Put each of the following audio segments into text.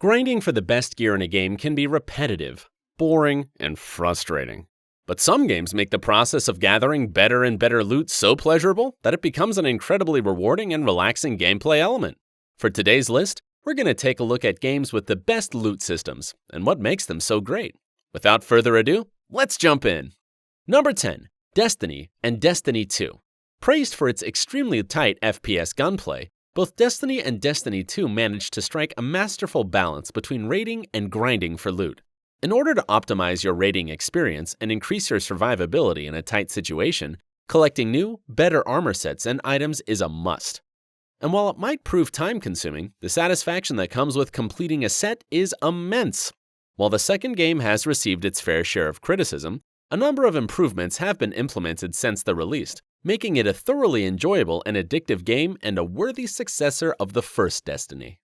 Grinding for the best gear in a game can be repetitive, boring, and frustrating. But some games make the process of gathering better and better loot so pleasurable that it becomes an incredibly rewarding and relaxing gameplay element. For today's list, we're going to take a look at games with the best loot systems and what makes them so great. Without further ado, let's jump in. Number 10, Destiny and Destiny 2. Praised for its extremely tight FPS gunplay, both Destiny and Destiny 2 managed to strike a masterful balance between raiding and grinding for loot. In order to optimize your raiding experience and increase your survivability in a tight situation, collecting new, better armor sets and items is a must. And while it might prove time-consuming, the satisfaction that comes with completing a set is immense. While the second game has received its fair share of criticism, a number of improvements have been implemented since the release, making it a thoroughly enjoyable and addictive game and a worthy successor of the first Destiny.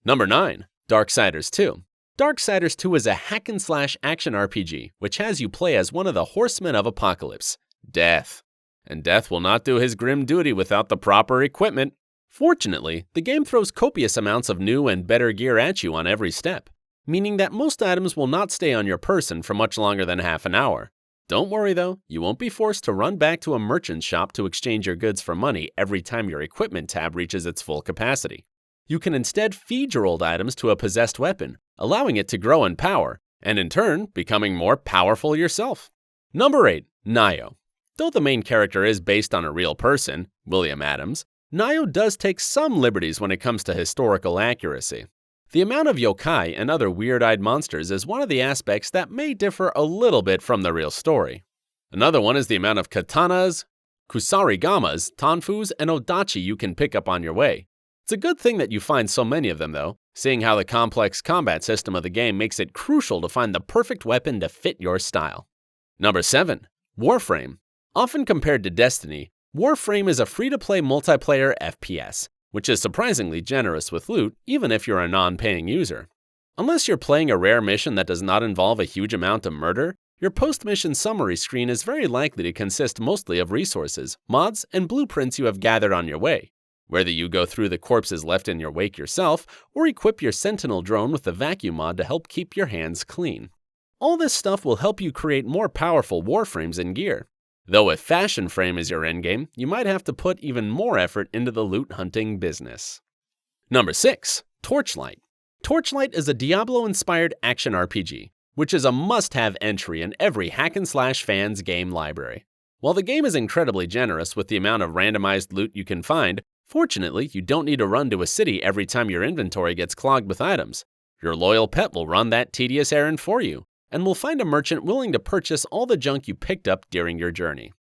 Number 9, Darksiders II. Darksiders II is a hack-and-slash action RPG, which has you play as one of the horsemen of apocalypse, Death. And Death will not do his grim duty without the proper equipment. Fortunately, the game throws copious amounts of new and better gear at you on every step, meaning that most items will not stay on your person for much longer than half an hour. Don't worry though, you won't be forced to run back to a merchant's shop to exchange your goods for money every time your equipment tab reaches its full capacity. You can instead feed your old items to a possessed weapon, allowing it to grow in power, and in turn, becoming more powerful yourself. Number 8, Nioh. Though the main character is based on a real person, William Adams, Nioh does take some liberties when it comes to historical accuracy. The amount of yokai and other weird-eyed monsters is one of the aspects that may differ a little bit from the real story. Another one is the amount of katanas, kusarigamas, tanfus, and odachi you can pick up on your way. It's a good thing that you find so many of them though, seeing how the complex combat system of the game makes it crucial to find the perfect weapon to fit your style. Number 7, Warframe. Often compared to Destiny, Warframe is a free-to-play multiplayer FPS, which is surprisingly generous with loot even if you're a non-paying user. Unless you're playing a rare mission that does not involve a huge amount of murder, your post-mission summary screen is very likely to consist mostly of resources, mods, and blueprints you have gathered on your way. Whether you go through the corpses left in your wake yourself, or equip your Sentinel drone with the vacuum mod to help keep your hands clean. All this stuff will help you create more powerful warframes and gear. Though if Fashion Frame is your endgame, you might have to put even more effort into the loot hunting business. Number 6, Torchlight. Torchlight is a Diablo-inspired action RPG, which is a must-have entry in every hack-and-slash fan's game library. While the game is incredibly generous with the amount of randomized loot you can find, fortunately, you don't need to run to a city every time your inventory gets clogged with items. Your loyal pet will run that tedious errand for you, and will find a merchant willing to purchase all the junk you picked up during your journey.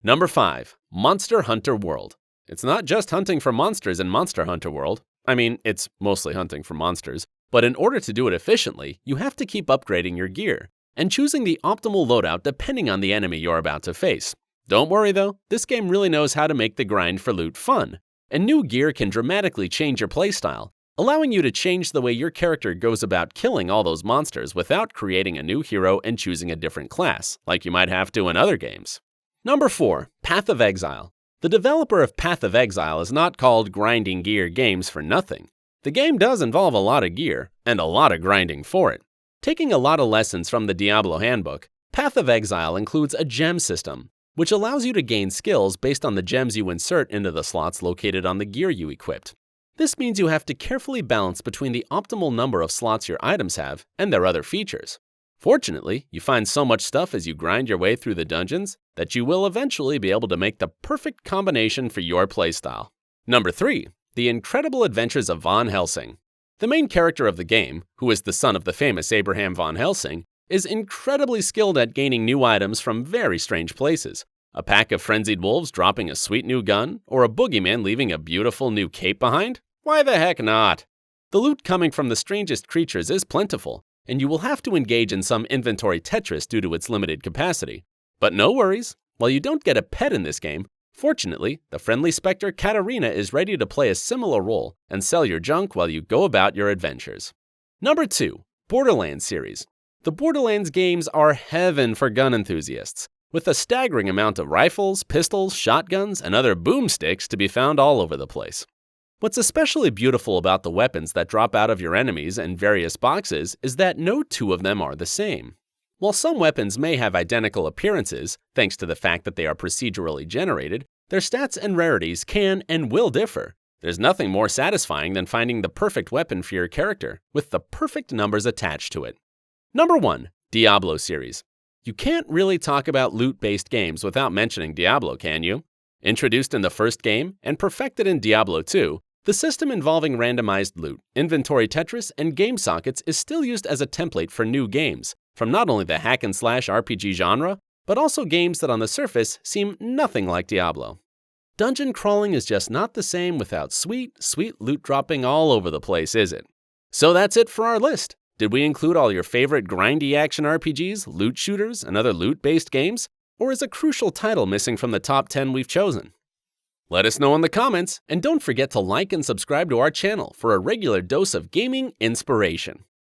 Number 5, Monster Hunter World. It's not just hunting for monsters in Monster Hunter World. I mean, it's mostly hunting for monsters, but in order to do it efficiently, you have to keep upgrading your gear, and choosing the optimal loadout depending on the enemy you're about to face. Don't worry though, this game really knows how to make the grind for loot fun, and new gear can dramatically change your playstyle, allowing you to change the way your character goes about killing all those monsters without creating a new hero and choosing a different class, like you might have to in other games. Number 4, Path of Exile. The developer of Path of Exile is not called Grinding Gear Games for nothing. The game does involve a lot of gear, and a lot of grinding for it. Taking a lot of lessons from the Diablo handbook, Path of Exile includes a gem system, which allows you to gain skills based on the gems you insert into the slots located on the gear you equipped. This means you have to carefully balance between the optimal number of slots your items have and their other features. Fortunately, you find so much stuff as you grind your way through the dungeons that you will eventually be able to make the perfect combination for your playstyle. Number 3, The Incredible Adventures of Von Helsing. The main character of the game, who is the son of the famous Abraham von Helsing, is incredibly skilled at gaining new items from very strange places. A pack of frenzied wolves dropping a sweet new gun, or a boogeyman leaving a beautiful new cape behind? Why the heck not? The loot coming from the strangest creatures is plentiful, and you will have to engage in some inventory Tetris due to its limited capacity. But no worries, while you don't get a pet in this game, fortunately, the friendly specter Katarina is ready to play a similar role and sell your junk while you go about your adventures. Number 2, Borderlands Series. The Borderlands games are heaven for gun enthusiasts, with a staggering amount of rifles, pistols, shotguns, and other boomsticks to be found all over the place. What's especially beautiful about the weapons that drop out of your enemies in various boxes is that no two of them are the same. While some weapons may have identical appearances, thanks to the fact that they are procedurally generated, their stats and rarities can and will differ. There's nothing more satisfying than finding the perfect weapon for your character, with the perfect numbers attached to it. Number 1. Diablo Series. You can't really talk about loot-based games without mentioning Diablo, can you? Introduced in the first game and perfected in Diablo 2, the system involving randomized loot, inventory Tetris, and game sockets is still used as a template for new games, from not only the hack-and-slash RPG genre, but also games that on the surface seem nothing like Diablo. Dungeon crawling is just not the same without sweet loot dropping all over the place, is it? So that's it for our list. Did we include all your favorite grindy action RPGs, loot shooters, and other loot-based games? Or is a crucial title missing from the top 10 we've chosen? Let us know in the comments, and don't forget to like and subscribe to our channel for a regular dose of gaming inspiration.